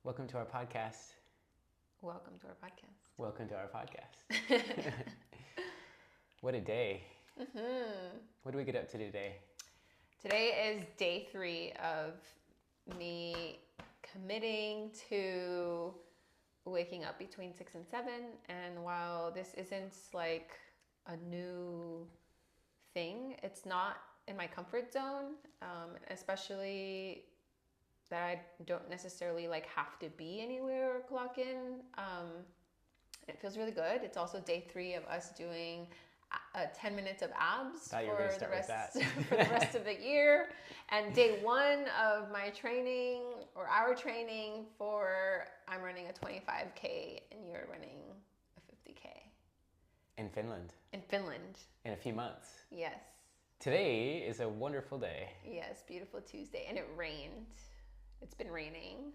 Welcome to our podcast. Welcome to our podcast. Welcome to our podcast. What a day. What do we get up to today? Today is day 3 of me committing to waking up between 6 and 7. And while this isn't like a new thing, it's not in my comfort zone, especially that I don't necessarily like have to be anywhere or clock in. It feels really good. It's also day 3 of us doing 10 minutes of abs for the rest of the year, and day 1 of my training or our training for I'm running a 25K and you're running a 50K. In Finland. In a few months. Yes. Today is a wonderful day. Yes, beautiful Tuesday, and it rained. It's been raining.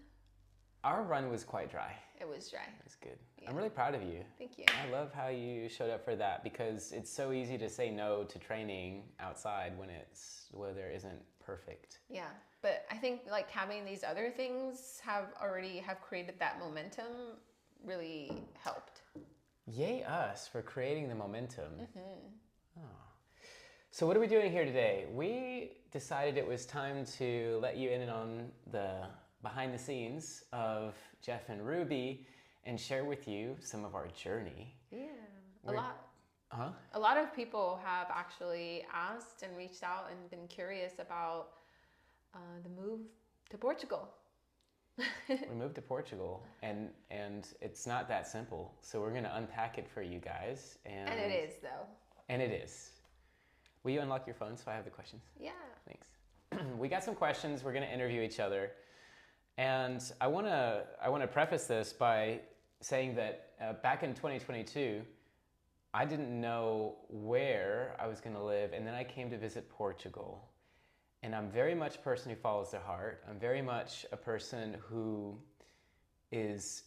Our run was quite dry. It was dry. It was good. Yeah. I'm really proud of you. Thank you. I love how you showed up for that because it's so easy to say no to training outside when it's weather isn't perfect. Yeah, but I think like having these other things have created that momentum really helped. Yay us for creating the momentum. Oh. So what are we doing here today? We decided it was time to let you in on the behind the scenes of Jeff and Ruby and share with you some of our journey. Yeah, a lot of people have actually asked and reached out and been curious about the move to Portugal. We moved to Portugal, and it's not that simple. So we're going to unpack it for you guys. And it is, though. And it is. Will you unlock your phone so I have the questions? Yeah. Thanks. We got some questions. We're going to interview each other. And I want to preface this by saying that back in 2022, I didn't know where I was going to live, and then I came to visit Portugal. And I'm very much a person who follows their heart. I'm very much a person who is,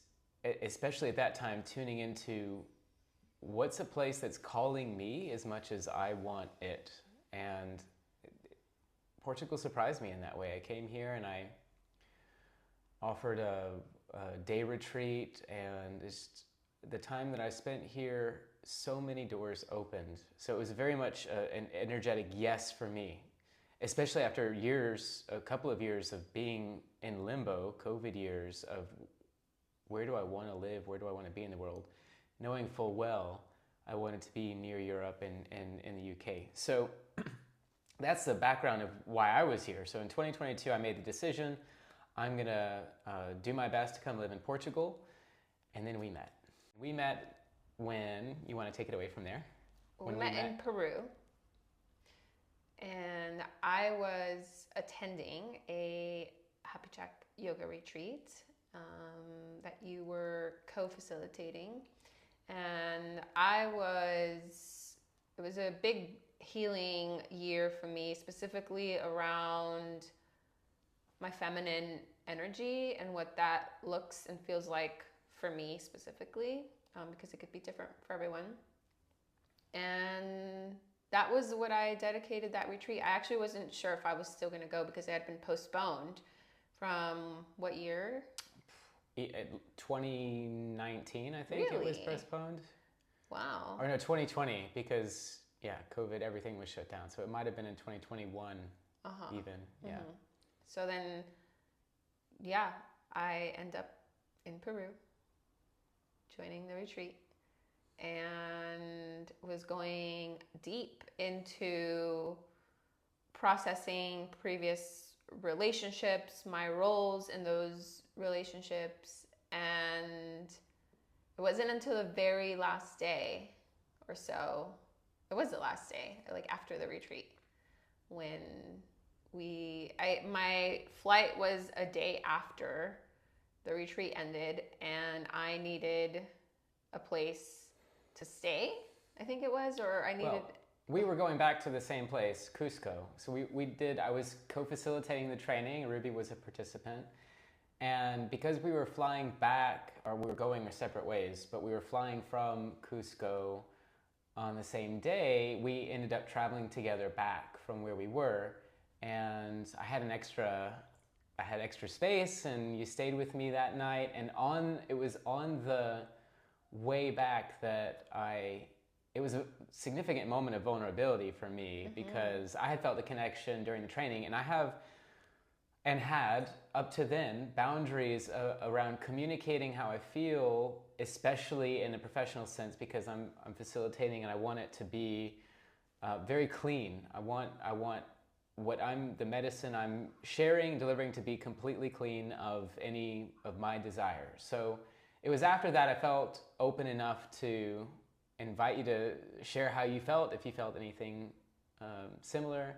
especially at that time, tuning into what's a place that's calling me as much as I want it. And Portugal surprised me in that way. I came here and I offered a day retreat, and just the time that I spent here, so many doors opened. So it was very much an energetic yes for me, especially after a couple of years of being in limbo, COVID years of where do I want to live, where do I want to be in the world, knowing full well I wanted to be near Europe and in the UK. So that's the background of why I was here. So in 2022, I made the decision, I'm going to do my best to come live in Portugal, and then we met. We met when, you want to take it away from there? We met in Peru, and I was attending a Happy Track yoga retreat that you were co-facilitating, and it was a big healing year for me, specifically around my feminine energy and what that looks and feels like for me specifically, because it could be different for everyone. And that was what I dedicated that retreat. I actually wasn't sure if I was still going to go because it had been postponed from what year? 2019, I think. Really? It was postponed. Wow. Or no, 2020, because COVID, everything was shut down. So it might have been in 2021 even. Yeah. So then, I end up in Peru, joining the retreat, and was going deep into processing previous relationships, my roles in those relationships, and it wasn't until the very last day or so, it was the last day, like after the retreat, when my flight was a day after the retreat ended, and I needed a place to stay, I think it was, or I needed... We were going back to the same place, Cusco. So I was co-facilitating the training, Ruby was a participant, and because we were flying back, or we were going our separate ways, but we were flying from Cusco on the same day, we ended up traveling together back from where we were, and I had an extra I had extra space, and you stayed with me that night. And it was on the way back that it was a significant moment of vulnerability for me, because I had felt the connection during the training, and I have and had up to then boundaries around communicating how I feel, especially in a professional sense, because I'm facilitating and I want it to be very clean. I want the medicine I'm sharing, delivering, to be completely clean of any of my desires. So it was after that I felt open enough to invite you to share how you felt, if you felt anything similar.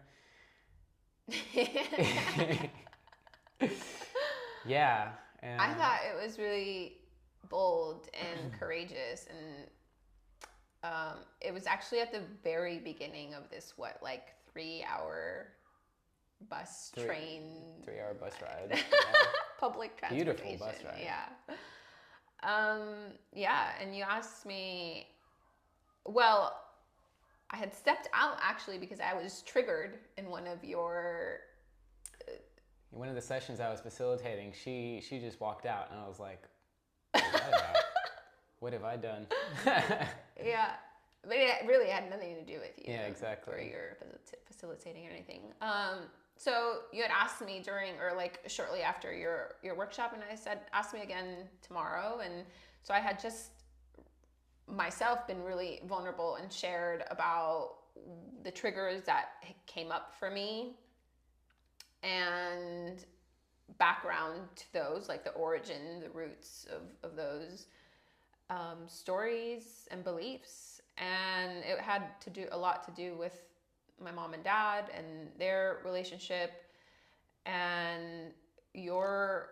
Yeah. And I thought it was really bold and courageous, and it was actually at the very beginning of this 3-hour bus train 3-hour bus ride. Yeah. Public transportation. Beautiful bus ride. Yeah, and you asked me. Well, I had stepped out actually because I was triggered in one of the sessions I was facilitating. She just walked out, and I was like, "What is that about? What have I done?" Yeah, but it really had nothing to do with you. Yeah, exactly. Or your facilitating or anything. So you had asked me during or shortly after your workshop, and I said, "Ask me again tomorrow." And so I had just myself been really vulnerable and shared about the triggers that came up for me and background to those, like the origin, the roots of those stories and beliefs. And it had a lot to do with my mom and dad and their relationship. And your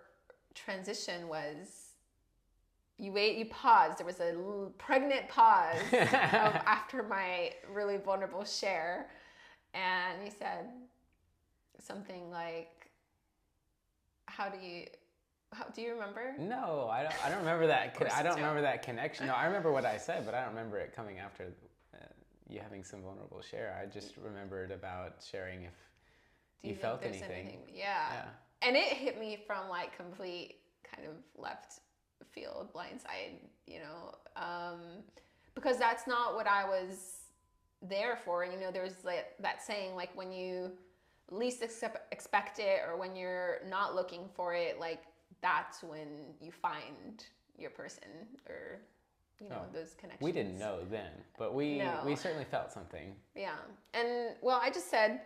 transition was, you paused. There was a pregnant pause after my really vulnerable share. And you said something like, do you remember? No, I don't remember that. I don't remember that connection. No, I remember what I said, but I don't remember it coming after you having some vulnerable share. I just remembered about sharing if you felt anything. Yeah. And it hit me from complete kind of left field, blindside, because that's not what I was there for. And there's that saying, when you least expect it, or when you're not looking for it, that's when you find your person, or those connections. We didn't know then, but we certainly felt something. Yeah. And I just said,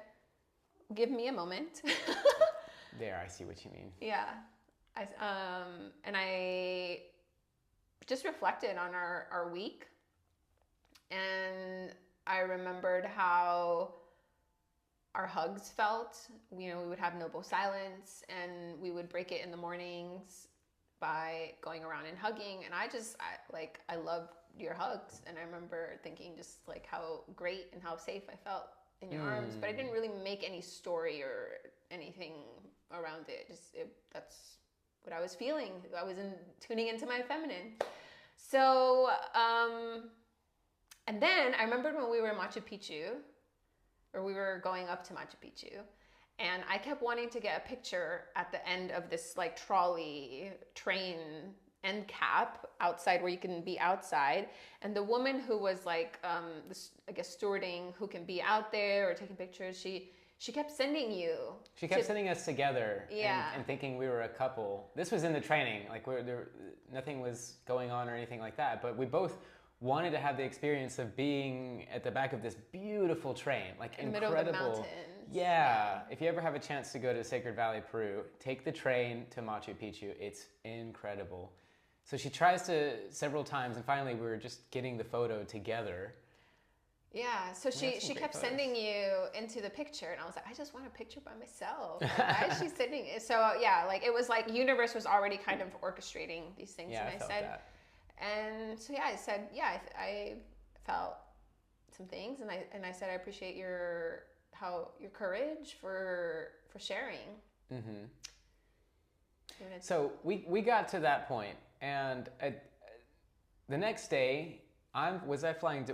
give me a moment. There, I see what you mean. Yeah. And I just reflected on our week, and I remembered how our hugs felt. We would have noble silence, and we would break it in the mornings by going around and hugging. And I loved your hugs, and I remember thinking just how great and how safe I felt in your arms. But I didn't really make any story or anything around it. That's what I was feeling. I was tuning into my feminine. So, and then I remembered when we were in Machu Picchu, or we were going up to Machu Picchu, and I kept wanting to get a picture at the end of this trolley train end cap outside, where you can be outside. And the woman who was stewarding, who can be out there or taking pictures, she kept sending you. She kept sending us together. Yeah. And thinking we were a couple. This was in the training. Nothing was going on or anything like that. But we both wanted to have the experience of being at the back of this beautiful train. In the incredible. middle of the mountains. Yeah. If you ever have a chance to go to Sacred Valley, Peru, take the train to Machu Picchu. It's incredible. So she tries to several times, and finally we were just getting the photo together. Yeah, so she kept sending you into the picture, and I was like, I just want a picture by myself. Why is she sending it? So yeah, it was universe was already kind of orchestrating these things. Yeah, and I felt that. And so I said, I felt some things, and I said I appreciate your courage for sharing. Mm-hmm. So we got to that point, and the next day, where was I flying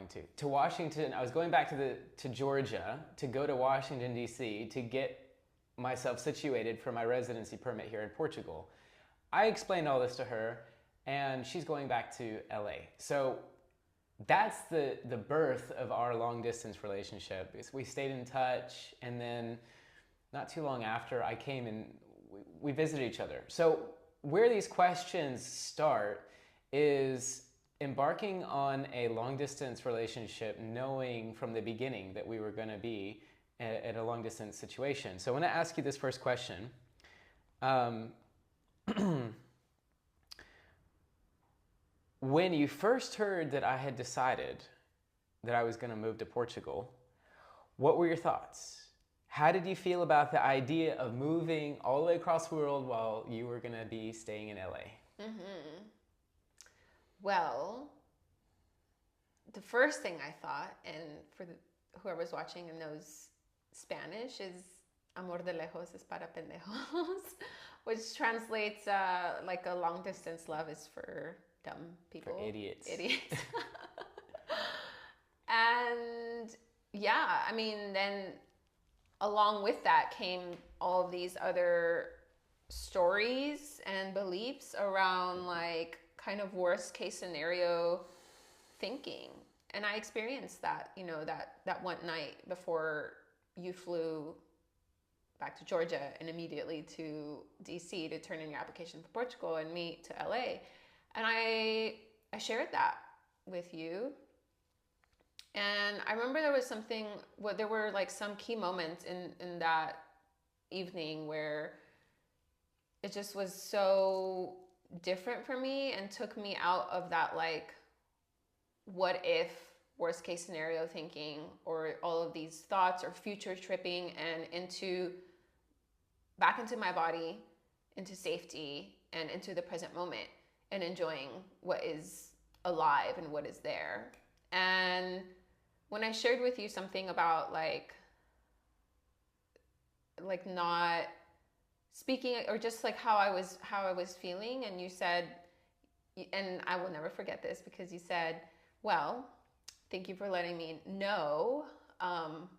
to? To Washington. I was going back to Georgia to go to Washington D.C. to get myself situated for my residency permit here in Portugal. I explained all this to her, and she's going back to LA. So that's the birth of our long distance relationship. We stayed in touch, and then not too long after, I came and we visited each other. So where these questions start is embarking on a long distance relationship, knowing from the beginning that we were going to be at a long distance situation. So I want to ask you this first question. When you first heard that I had decided that I was going to move to Portugal, what were your thoughts? How did you feel about the idea of moving all the way across the world while you were going to be staying in LA? Mm-hmm. Well, the first thing I thought, and for whoever's watching and knows Spanish, is amor de lejos es para pendejos, which translates like a long distance love is for dumb people. For idiots. Idiots. And yeah, I mean, then along with that came all of these other stories and beliefs around like kind of worst case scenario thinking. And I experienced that, you know, that one night before you flew back to Georgia and immediately to DC to turn in your application for Portugal and me to LA. And I shared that with you. And I remember there was something, there were like some key moments in that evening where it just was so different for me and took me out of that like, what if worst case scenario thinking or all of these thoughts or future tripping and back into my body, into safety and into the present moment and enjoying what is alive and what is there. And when I shared with you something about like not speaking or just like how I was feeling, and you said, and I will never forget this because you said, well, thank you for letting me know,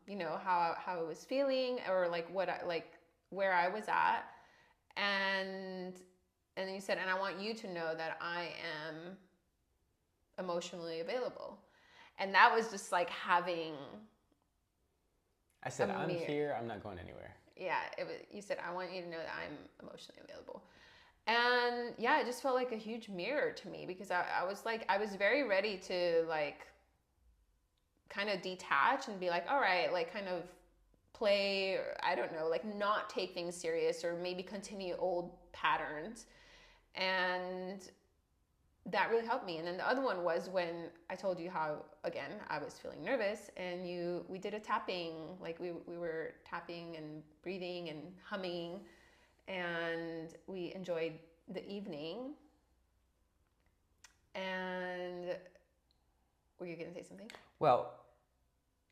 you know, how I was feeling or like where I was at. And you said, and I want you to know that I am emotionally available. And that was just like having. I said, I'm here. I'm not going anywhere. Yeah, you said, I want you to know that I'm emotionally available. And yeah, it just felt like a huge mirror to me because I was very ready to like kind of detach and be like, all right, like kind of play, or I don't know, like not take things serious or maybe continue old patterns. And that really helped me. And then the other one was when I told you how, again, I was feeling nervous and we did a tapping, like we were tapping and breathing and humming, and we enjoyed the evening. And were you going to say something? Well,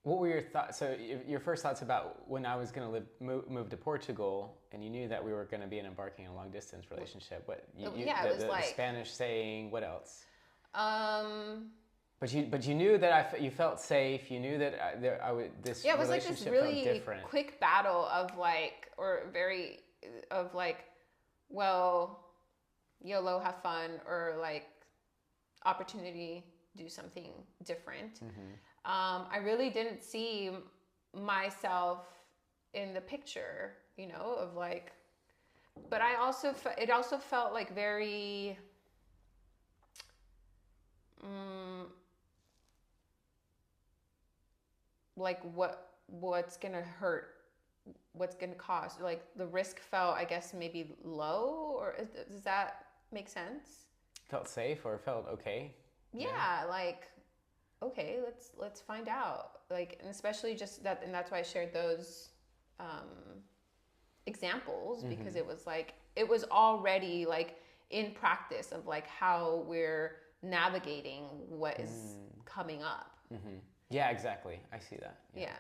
what were your thoughts? So your first thoughts about when I was going to move to Portugal, and you knew that we were going to be embarking on a long distance relationship. What? It was the like Spanish saying. What else? But you knew that you felt safe. You knew that this it was relationship like this felt really different. Quick battle of like, or very of like, well, YOLO, have fun, or like opportunity, do something different. Mm-hmm. I really didn't see myself in the picture, you know, of like, but it also felt like very, like what's gonna hurt, what's gonna cost, like the risk felt, I guess, maybe low, or does that make sense? Felt safe or felt okay? Yeah, like, okay, let's find out. Like, and especially just that, and that's why I shared those examples, because it was like, it was already like in practice of like how we're navigating what is coming up. Mm-hmm. Yeah, exactly. I see that. Yeah.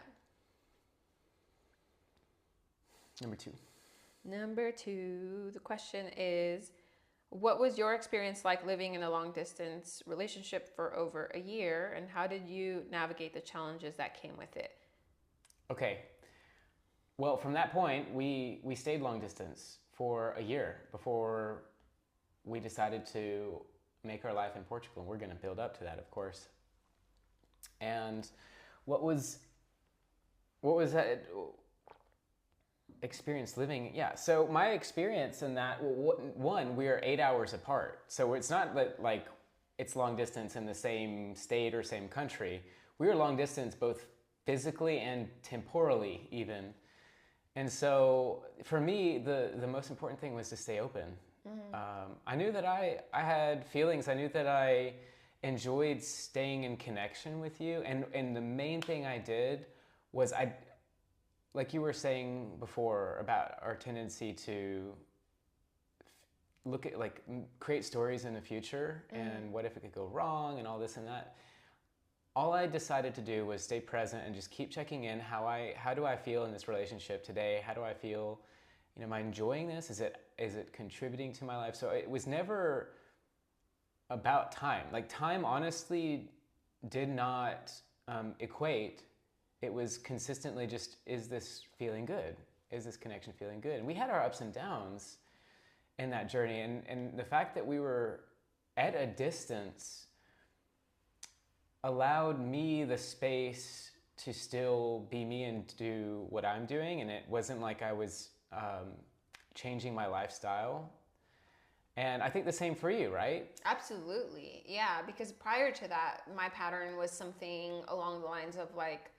Number two, the question is, what was your experience like living in a long distance relationship for over a year, and how did you navigate the challenges that came with it? Okay. well, from that point, we stayed long distance for a year before we decided to make our life in Portugal. And we're going to build up to that, of course. And what was that experience living? Yeah. So my experience in that, one, we are 8 hours apart. So it's not that like it's long distance in the same state or same country. We were long distance both physically and temporally even. And so for me, the most important thing was to stay open. I knew that I had feelings. I knew that I enjoyed staying in connection with you. And the main thing I did was like you were saying before about our tendency to look at, like, create stories in the future and what if it could go wrong and all this and that. All I decided to do was stay present and just keep checking in. How do I feel in this relationship today? How do I feel? Am I enjoying this? Is it contributing to my life? So it was never about time. Like, time honestly did not equate. It was consistently just, is this feeling good? Is this connection feeling good? And we had our ups and downs in that journey. And the fact that we were at a distance allowed me the space to still be me and do what I'm doing. And it wasn't like I was changing my lifestyle. And I think the same for you, right? Absolutely. Yeah, because prior to that, my pattern was something along the lines of like,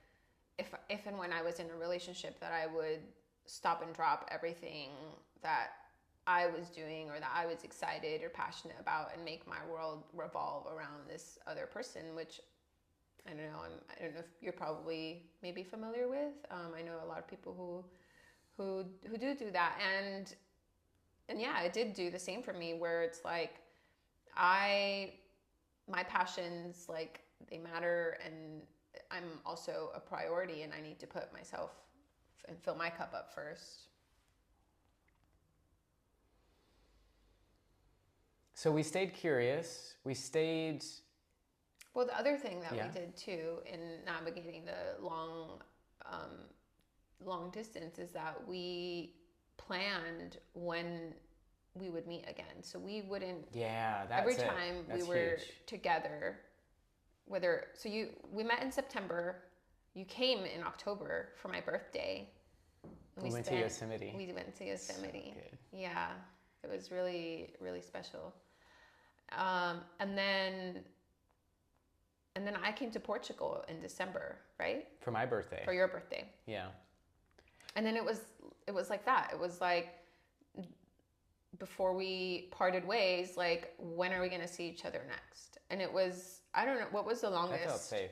if and when I was in a relationship, that I would stop and drop everything that I was doing or that I was excited or passionate about and make my world revolve around this other person, which I don't know. I don't know if you're probably maybe familiar with. I know a lot of people who do that, and yeah, it did do the same for me. Where it's like my passions, like, they matter, and I'm also a priority, and I need to put myself and fill my cup up first. So we stayed curious. We stayed. Well, the other thing that Yeah. we did too in navigating the long distance is that we planned when we would meet again. So we wouldn't. Yeah, that's every it. time That's we were huge. together. We met in September. You came in October for my birthday. And We went to Yosemite. We went to Yosemite. So good. Yeah, it was really, really special. And then I came to Portugal in December, right? For my birthday. For your birthday. Yeah. And then it was like that. It was like, before we parted ways, like, when are we going to see each other next? And it was, I don't know, what was the longest? That felt safe.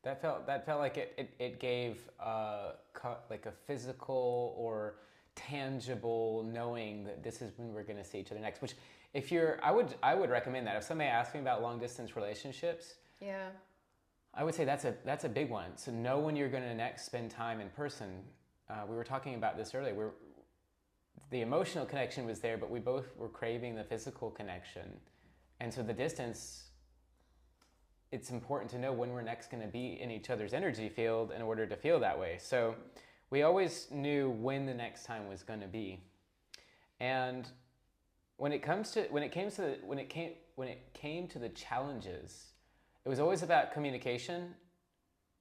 That felt like it gave like a physical or tangible knowing that this is when we're going to see each other next. Which, I would recommend that if somebody asked me about long distance relationships. Yeah. I would say that's a big one. So know when you're going to next spend time in person. We were talking about this earlier. The emotional connection was there, but we both were craving the physical connection. And so the distance, it's important to know when we're next going to be in each other's energy field in order to feel that way. So we always knew when the next time was going to be. And when it came to the challenges, it was always about communication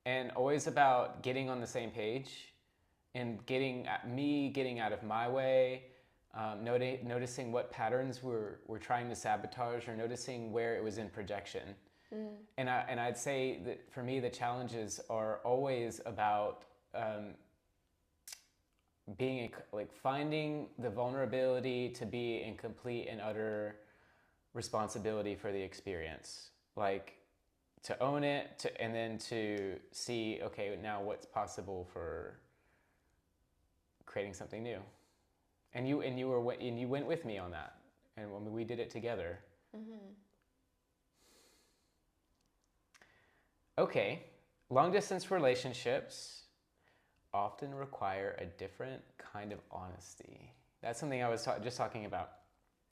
and always about getting on the same page and getting out of my way, noticing what patterns we're trying to sabotage, or noticing where it was in projection. And I'd say that for me, the challenges are always about finding the vulnerability to be in complete and utter responsibility for the experience, like to own it, and then to see, okay, now what's possible for creating something new. And you went with me on that, and when we did it together. Mm-hmm. Okay, long distance relationships often require a different kind of honesty. That's something I was just talking about.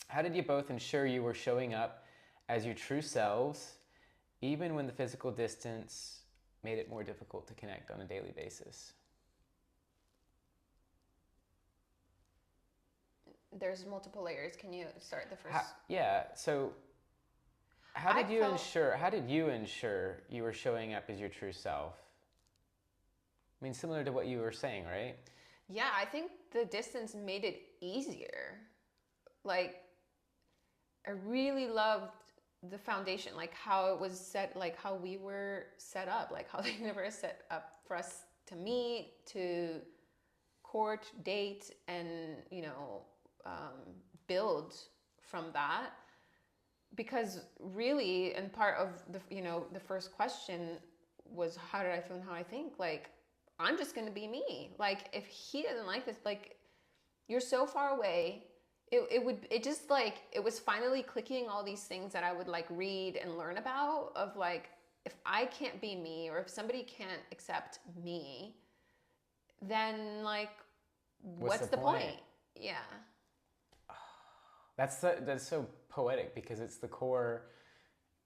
How did you both ensure you were showing up as your true selves, even when the physical distance made it more difficult to connect on a daily basis? there's multiple layers. Can you start the first? Yeah. So, how I did you felt- ensure? How did you ensure you were showing up as your true self? I mean, similar to what you were saying, right? Yeah, I think the distance made it easier. Like, I really loved the foundation, like how it was set, like how we were set up, like how the universe set up for us to meet, to court, date, and build from that. Because really, and part of the first question was, how did I feel and how I think? Like, I'm just gonna be me. Like, if he doesn't like this, like, you're so far away. It just like, it was finally clicking all these things that I would like read and learn about, of like, if I can't be me, or if somebody can't accept me, then like, what's the point? Yeah. That's so poetic, because it's the core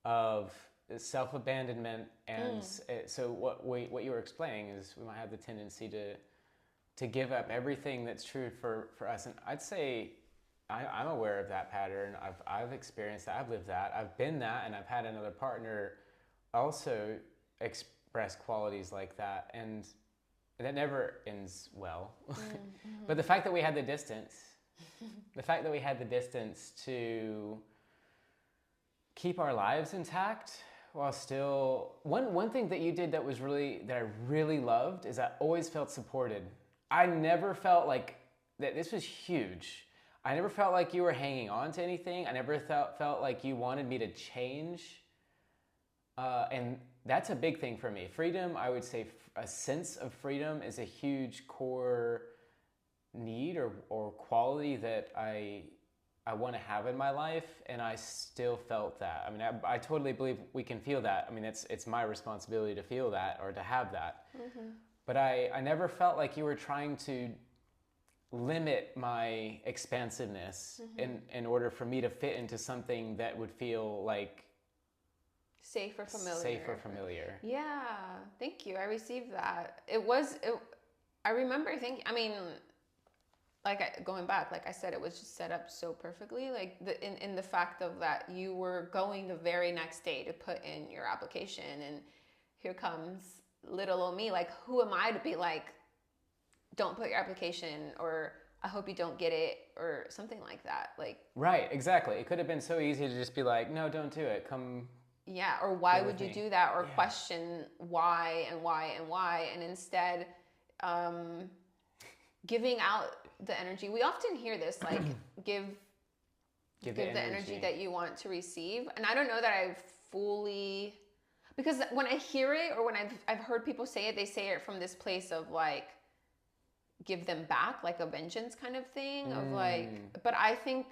of self-abandonment, and so what you were explaining is we might have the tendency to give up everything that's true for us. And I'd say I'm aware of that pattern. I've experienced that. I've lived that. I've been that, and I've had another partner also express qualities like that, and that never ends well. But the fact that we had the distance, to keep our lives intact while still, one thing that you did that I really loved is I always felt supported. I never felt like that. This was huge. I never felt like you were hanging on to anything. I never felt like you wanted me to change. And that's a big thing for me. Freedom, I would say a sense of freedom is a huge core need or quality that I want to have in my life, and I still felt that. I mean, I totally believe we can feel that. I mean, it's my responsibility to feel that or to have that. Mm-hmm. But I never felt like you were trying to limit my expansiveness in order for me to fit into something that would feel like safe or familiar. Yeah, thank you. I received that. I remember thinking, I mean, like, going back, like I said, it was just set up so perfectly. Like, in the fact of that you were going the very next day to put in your application, and here comes little old me. Like, who am I to be like, don't put your application, or I hope you don't get it, or something like that. Like, right, exactly. It could have been so easy to just be like, no, don't do it. Come. Yeah, or why would you do that, or question why and why and why, and instead giving out the energy. We often hear this, like, give the energy that you want to receive. And I don't know that I've fully, because when I hear it, or when I've heard people say it, they say it from this place of like, give them back, like a vengeance kind of thing, of like, but I think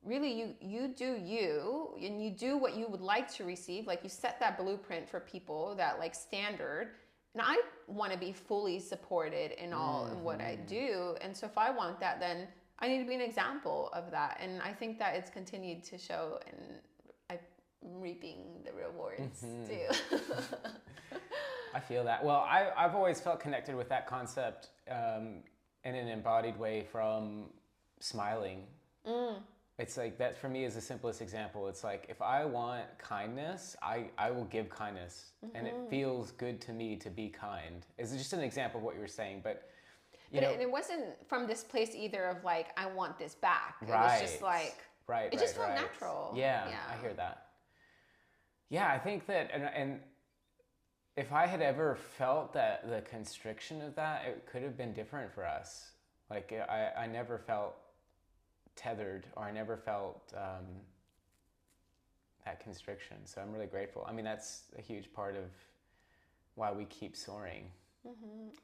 really you do you, and you do what you would like to receive. Like, you set that blueprint for people, that like standard. And I want to be fully supported in all in what I do. And so if I want that, then I need to be an example of that. And I think that it's continued to show, and I'm reaping the rewards too. I feel that. Well, I've always felt connected with that concept in an embodied way from smiling. It's like, that for me is the simplest example. It's like, if I want kindness, I will give kindness. And it feels good to me to be kind. It's just an example of what you were saying. But it wasn't from this place either of like, I want this back. It was just like, it just felt natural. Yeah, I hear that. Yeah, I think that, and if I had ever felt that the constriction of that, it could have been different for us. Like, I never felt tethered, or I never felt that constriction. So I'm really grateful. I mean, that's a huge part of why we keep soaring.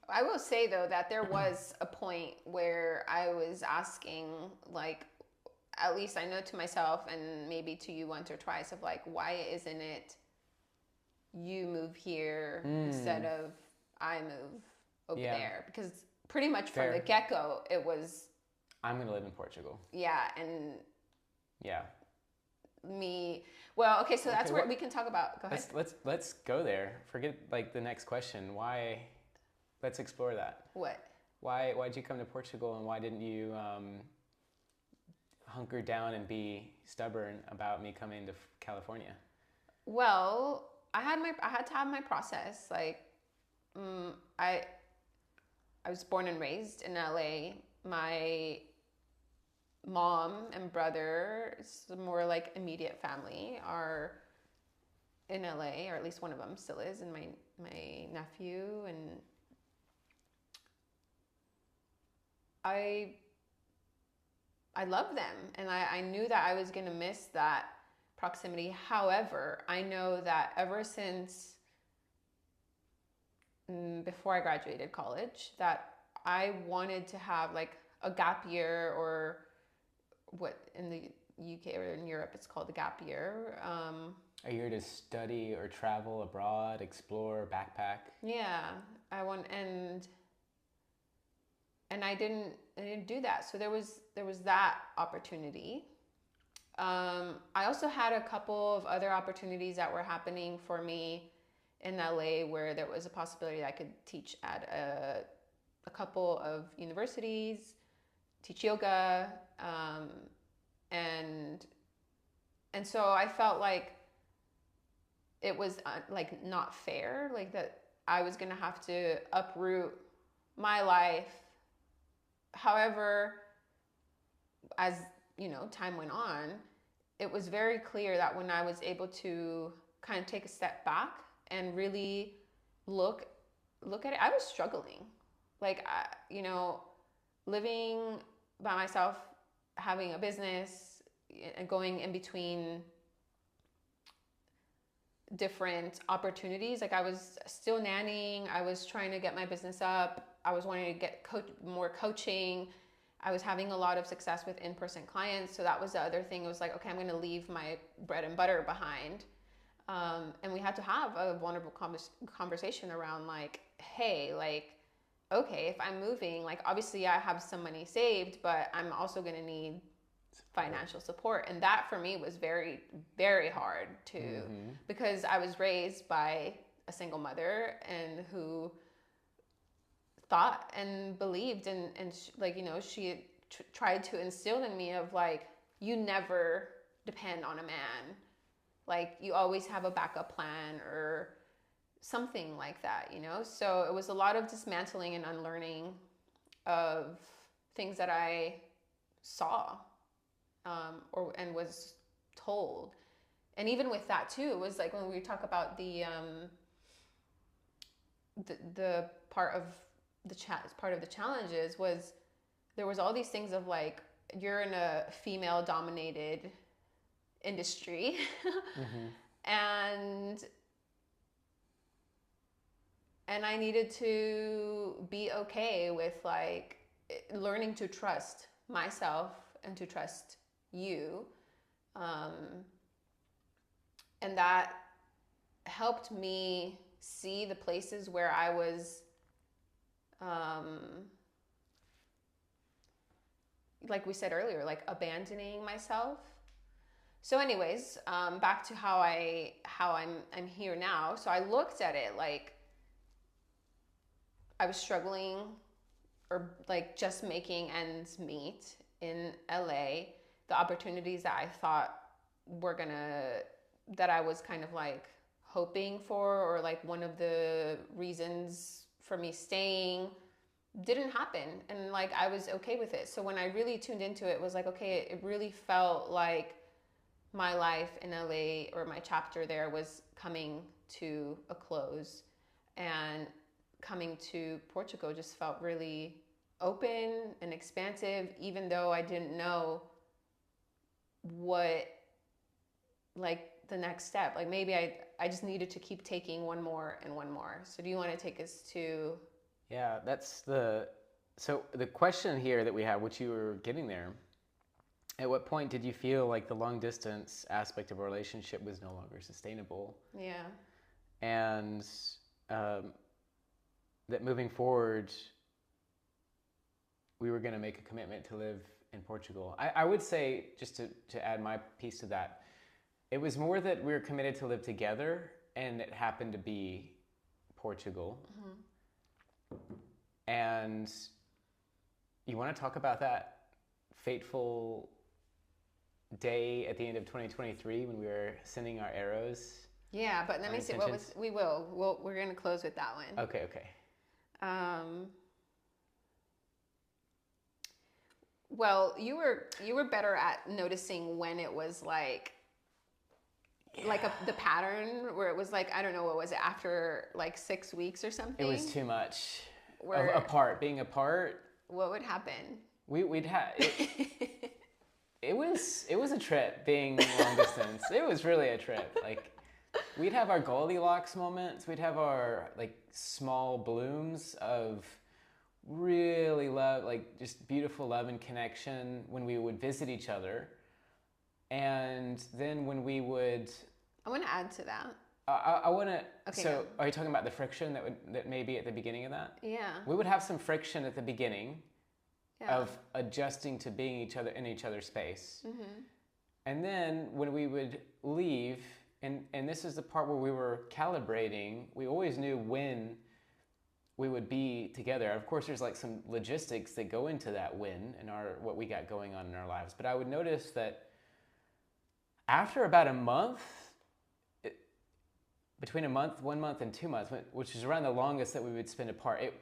I will say though that there was a point where I was asking, like, at least I know to myself, and maybe to you once or twice, of like, why isn't it you move here instead of I move over there? Because pretty much from the get-go, it was, I'm going to live in Portugal. Yeah, and yeah, me. Well, okay, so that's where we can talk about. Go ahead. Let's go there. Forget like the next question. Why? Let's explore that. What? Why'd you come to Portugal, and why didn't you hunker down and be stubborn about me coming to California? Well, I had to have my process. Like, I was born and raised in LA. My mom and brother, more like immediate family, are in LA, or at least one of them still is, and my nephew. And I love them, and I knew that I was going to miss that proximity. However, I know that ever since before I graduated college, that I wanted to have like a gap year, or what in the UK or in Europe it's called a gap year. A year to study or travel abroad, explore, backpack. Yeah, I want, and I didn't do that. So there was that opportunity. I also had a couple of other opportunities that were happening for me in LA, where there was a possibility that I could teach at a couple of universities, teach yoga, and so I felt like it was like not fair, like that I was gonna have to uproot my life. However, as you know, time went on, it was very clear that when I was able to kind of take a step back and really look at it, I was struggling. Like, you know, living by myself, having a business, and going in between different opportunities. Like, I was still nannying, I was trying to get my business up, I was wanting to get more coaching. I was having a lot of success with in-person clients. So that was the other thing. It was like, okay, I'm going to leave my bread and butter behind. And we had to have a wonderful conversation around like, hey, like, okay, if I'm moving, like, obviously I have some money saved, but I'm also going to need financial support. And that for me was very, very hard to, because I was raised by a single mother, and who thought and believed, and like, you know, she tried to instill in me of like, you never depend on a man, like you always have a backup plan or something like that, you know. So it was a lot of dismantling and unlearning of things that I saw, and was told. And even with that too, it was like when we talk about the part of the challenges was, there was all these things of like, you're in a female dominated industry, and I needed to be okay with like learning to trust myself and to trust you, and that helped me see the places where I was like we said earlier, like abandoning myself. So anyways, back to how I'm here now. So I looked at it like I was struggling, or like just making ends meet in LA. The opportunities that I thought that I was kind of like hoping for, or like one of the reasons for me staying, didn't happen, and like I was okay with it. So when I really tuned into it, was like, okay, it really felt like my life in LA, or my chapter there, was coming to a close, and coming to Portugal just felt really open and expansive, even though I didn't know what like the next step. Like maybe I just needed to keep taking one more and one more. So do you want to take us to? Yeah, so the question here that we have, which you were getting there, at what point did you feel like the long distance aspect of a relationship was no longer sustainable? Yeah. And that moving forward, we were going to make a commitment to live in Portugal. I would say, just to add my piece to that, it was more that we were committed to live together, and it happened to be Portugal. And you want to talk about that fateful day at the end of 2023 when we were sending our arrows. Yeah, but let me see. We're going to close with that one. Okay. Well, you were better at noticing when it was like the pattern where it was like, I don't know, what was it, after like 6 weeks or something? It was too much. Being apart. What would happen? We'd have. It was a trip being long distance. It was really a trip. Like, we'd have our Goldilocks moments. We'd have our like small blooms of really love, like just beautiful love and connection when we would visit each other. And then when we would... I want to add to that. I want to... Okay, so go. are you talking about the friction that may be at the beginning of that? Yeah. We would have some friction at the beginning. Yeah. Of adjusting to being in each other's space. Mm-hmm. And then when we would leave, and this is the part where we were calibrating, we always knew when we would be together. Of course, there's like some logistics that go into that when and what we got going on in our lives. But I would notice that after about a month, between 1 month and 2 months, which is around the longest that we would spend apart,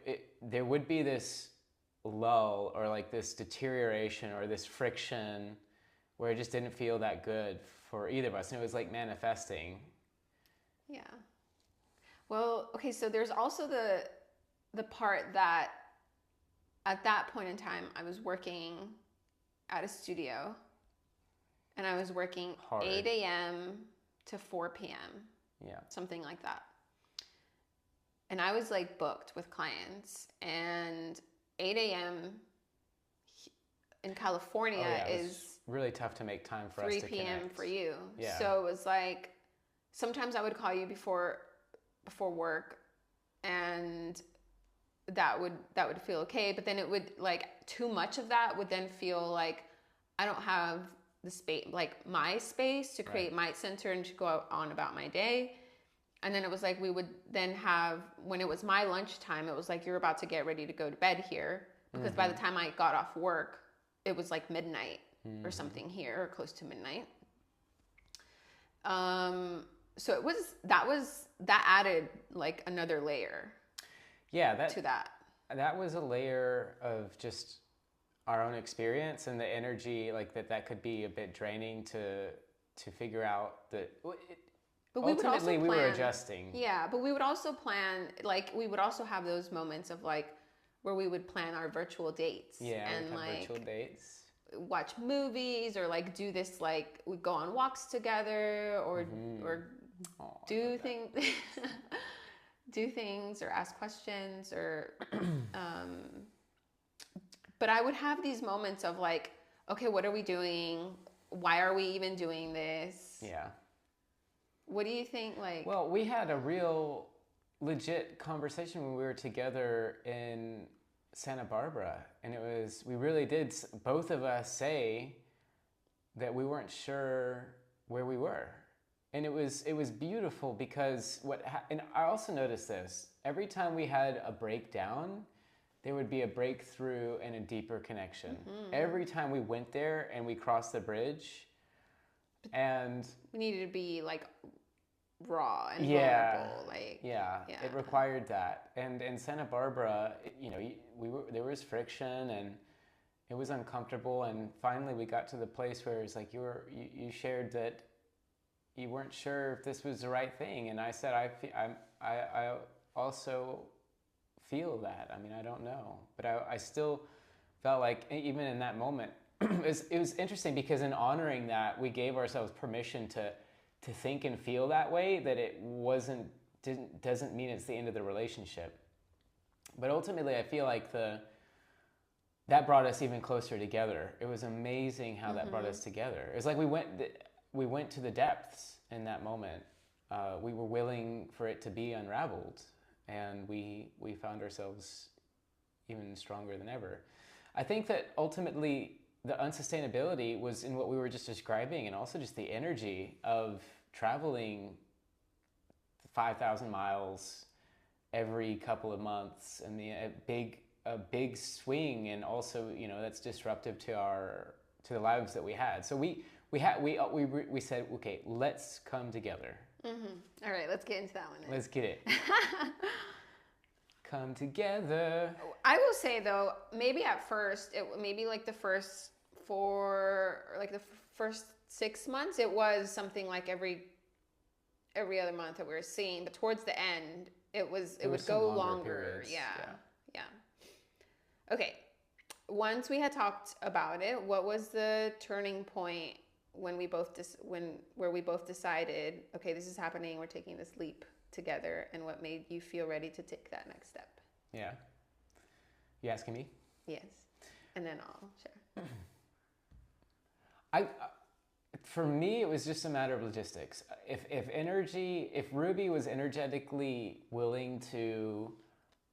there would be this lull or like this deterioration or this friction where it just didn't feel that good for either of us, and it was like manifesting. Yeah. Well, okay, so there's also the part that at that point in time I was working at a studio, and I was working Hard. 8 a.m. to 4 p.m. Yeah. Something like that. And I was like booked with clients, and 8 a.m. in California is really tough to make time for us to connect. 3 p.m. for you. Yeah. So it was like, sometimes I would call you before work, and that would feel okay. But then it would, like, too much of that would then feel like I don't have the space, like my space to create my center and to go on about my day. And then it was like we would then have, when it was my lunchtime, it was like, you're about to get ready to go to bed here. Because by the time I got off work, it was like midnight or something here, or close to midnight. So that added like another layer. Yeah, to that. That was a layer of just our own experience and the energy, like that could be a bit draining to figure out that. But ultimately, we were adjusting. Yeah, but we would also plan, like, we would also have those moments of, like, where we would plan our virtual dates. Yeah, and like virtual dates. Watch movies, or like do this, like, we go on walks together, or do things, do things, or ask questions, or. But I would have these moments of like, okay, what are we doing? Why are we even doing this? Yeah. What do you think? Like, well, we had a real legit conversation when we were together in Santa Barbara, and we really did, both of us, say that we weren't sure where we were, and it was beautiful because and I also noticed this every time we had a breakdown, there would be a breakthrough and a deeper connection. Every time we went there and we crossed the bridge, and we needed to be like raw and vulnerable, like it required that. And in Santa Barbara, there was friction and it was uncomfortable, and finally we got to the place where it's like you shared that you weren't sure if this was the right thing, and I said I also feel that. I mean, I don't know, but I still felt like even in that moment it was interesting, because in honoring that, we gave ourselves permission to think and feel that way, that it doesn't mean it's the end of the relationship. But ultimately, I feel like that brought us even closer together. It was amazing how that brought us together. It was like we went to the depths in that moment. We were willing for it to be unraveled, and we found ourselves even stronger than ever. I think that ultimately the unsustainability was in what we were just describing, and also just the energy of traveling 5,000 miles every couple of months, and a big swing, and also that's disruptive to the lives that we had. So we we said, okay, let's come together. All right, let's get into that one then. Let's get it. Come together. I will say though, maybe at first, maybe like the first the first 6 months, it was something like every other month that we were seeing. But towards the end, it would go longer. Yeah. Okay. Once we had talked about it, what was the turning point when we both where we both decided, okay, this is happening, we're taking this leap together, and what made you feel ready to take that next step? Yeah. You asking me? Yes. And then I'll share. For me, it was just a matter of logistics. If Ruby was energetically willing to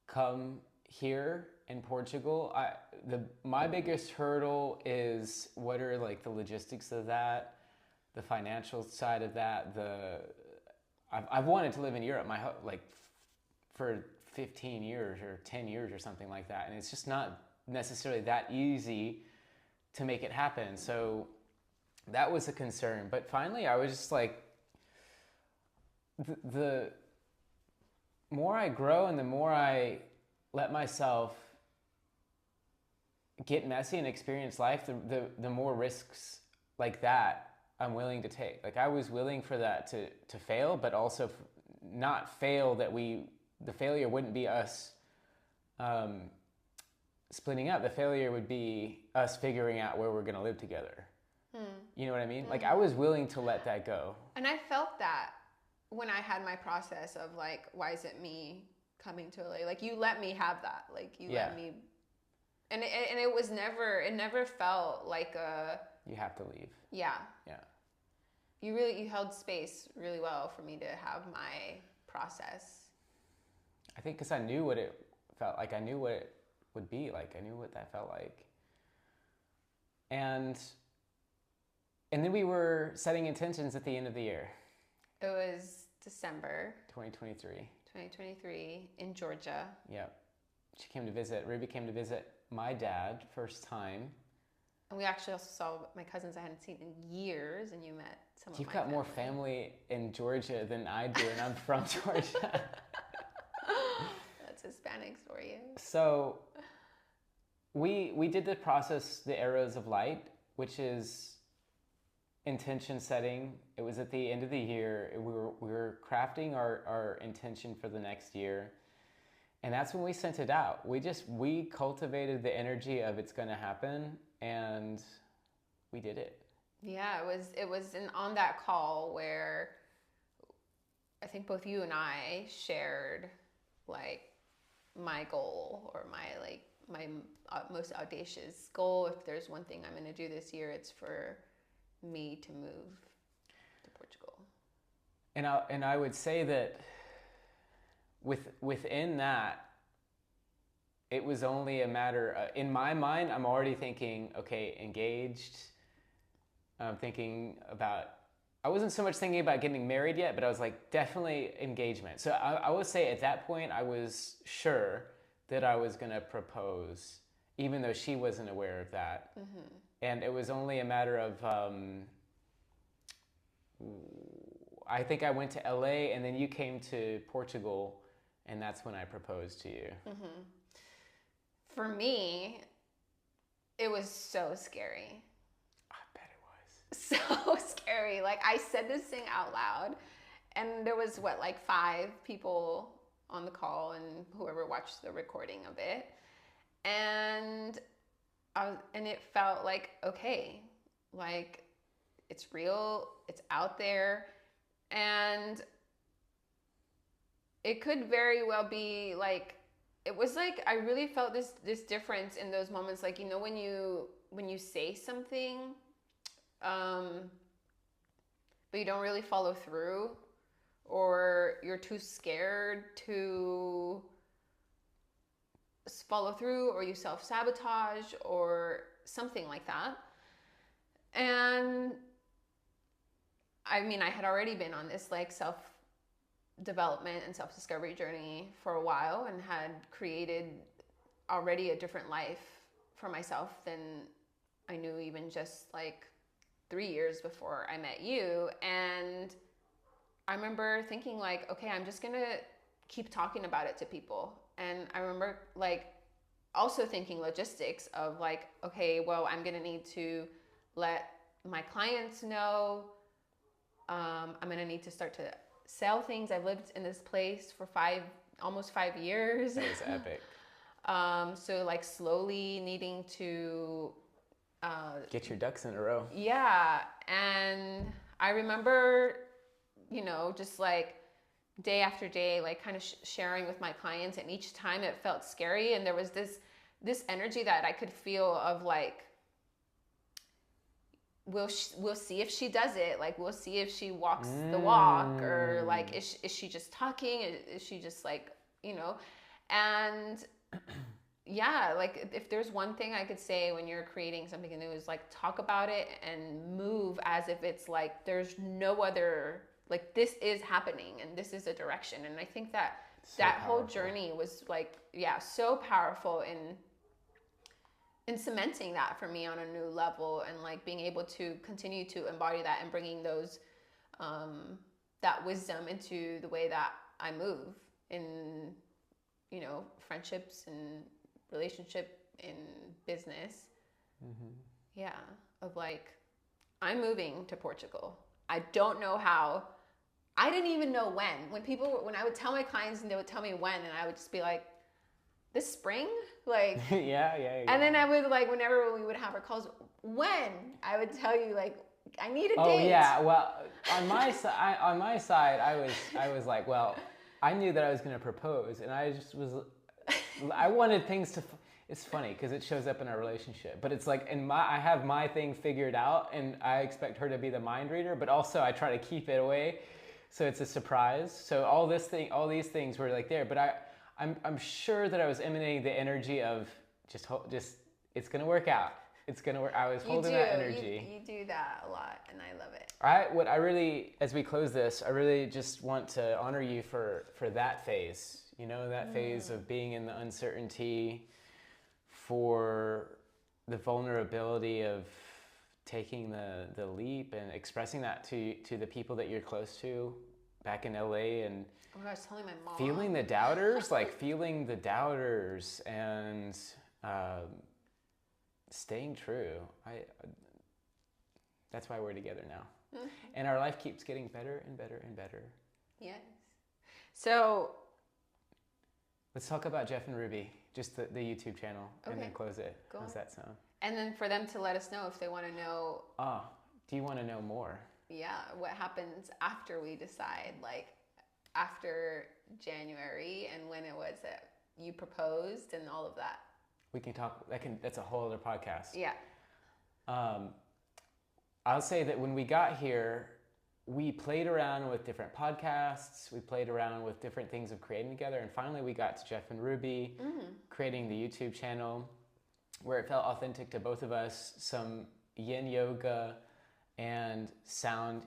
come here in Portugal, my biggest hurdle is what are like the logistics of that, the financial side of that. I've wanted to live in Europe for 15 years or 10 years or something like that, and it's just not necessarily that easy to make it happen. So that was a concern. But finally, I was just like, the more I grow and the more I let myself get messy and experience life, the more risks like that I'm willing to take. Like I was willing for that to fail, but also not fail the failure wouldn't be us splitting up. The failure would be us figuring out where we're going to live together. You know what I mean? Like I was willing to let that go. And I felt that when I had my process of like, why is it me coming to LA? Like you let me have that. Like you let me, and it never felt like you have to leave. Yeah. Yeah. You held space really well for me to have my process. I think because I knew what it felt like. I knew what it would be like. I knew what that felt like. And then we were setting intentions at the end of the year. It was December 2023 in Georgia. Yeah. Ruby came to visit my dad first time. And we actually also saw my cousins I hadn't seen in years, and you met some of my You've got more family in Georgia than I do, and I'm from Georgia. That's Hispanics for you. So we did the process, the Arrows of Light, which is intention setting. It was at the end of the year. We were crafting our intention for the next year. And that's when we sent it out. We cultivated the energy of it's going to happen, and we did it. Yeah, it was on that call where I think both you and I shared like my goal, or my most audacious goal. If there's one thing I'm going to do this year, it's for me to move to Portugal. And I would say that within that, it was only a matter in my mind, I'm already thinking, okay, engaged. I'm thinking about, I wasn't so much thinking about getting married yet, but I was like, definitely engagement. So I would say at that point, I was sure that I was going to propose, even though she wasn't aware of that. Mm-hmm. And it was only a matter of, I think I went to LA, and then you came to Portugal, and that's when I proposed to you. Mm-hmm. For me, it was so scary. I bet it was. So scary. Like, I said this thing out loud, and there was, 5 people on the call, and whoever watched the recording of it. And it felt like, okay, like, it's real, it's out there, and it could very well be like, it was like, I really felt this difference in those moments, like, when you say something, but you don't really follow through, or you're too scared to follow through, or you self-sabotage, or something like that. And I mean, I had already been on this self-development and self-discovery journey for a while, and had created already a different life for myself than I knew even just 3 years before I met you. And I remember thinking like, okay, I'm just gonna keep talking about it to people. And I remember like also thinking logistics of like, okay, well, I'm gonna need to let my clients know. I'm gonna need to start to sell things. I've lived in this place for almost 5 years. That was epic. So like slowly needing to get your ducks in a row. Yeah. And I remember, just like day after day, like kind of sharing with my clients, and each time it felt scary, and there was this energy that I could feel of like, we'll see if she does it, like we'll see if she walks the walk, or like is she just talking, is she just like, and yeah, like if there's one thing I could say when you're creating something new is like talk about it and move as if it's like there's no other, like this is happening and this is a direction. And I think that whole journey was like, so powerful in cementing that for me on a new level, and like being able to continue to embody that and bringing those that wisdom into the way that I move in friendships and relationship, in business. Yeah, of like, I'm moving to Portugal. I don't know how. I didn't even know when I would tell my clients and they would tell me when, and I would just be like, this spring, like yeah. And then I would like, whenever we would have our calls, when I would tell you like, I need a date. Oh yeah, well on my side, I was like, well, I knew that I was going to propose, and I just was. I wanted things to. It's funny because it shows up in our relationship, but it's like I have my thing figured out, and I expect her to be the mind reader, but also I try to keep it away, so it's a surprise. So all these things were like there, but I'm sure that I was emanating the energy of just it's gonna work out. It's gonna work. I was holding that energy. You do that a lot, and I love it. As we close this, I really just want to honor you for that phase. That phase of being in the uncertainty, for the vulnerability of taking the leap and expressing that to the people that you're close to back in LA, and oh my gosh, telling my mom. feeling the doubters, and staying true. That's why we're together now. And our life keeps getting better and better and better. Yes. So let's talk about Jeff and Ruby, just the YouTube channel, and then close it. Go How's on. that sound? And then for them to let us know if they want to know. Do you want to know more? Yeah, what happens after we decide, like after January, and when it was that you proposed and all of that. We can talk. That's a whole other podcast. Yeah. I'll say that when we got here, we played around with different podcasts. We played around with different things of creating together. And finally, we got to Jeff and Ruby, creating the YouTube channel, where it felt authentic to both of us, some yin yoga and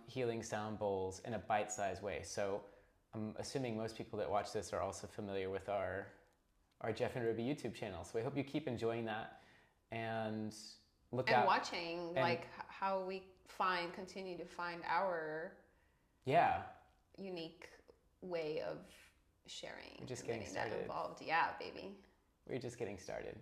healing sound bowls in a bite-sized way. So I'm assuming most people that watch this are also familiar with our Jeff and Ruby YouTube channel. So I hope you keep enjoying that and watching like how we continue to find our unique way of sharing. We're just getting started. That involved. Yeah, baby. We're just getting started.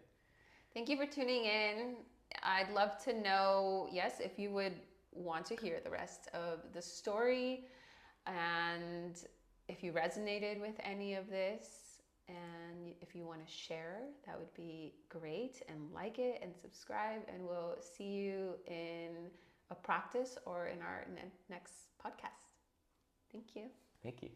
Thank you for tuning in. I'd love to know, if you would want to hear the rest of the story, and if you resonated with any of this, and if you want to share, that would be great. And like it and subscribe, and we'll see you in a practice or in our next podcast. Thank you. Thank you.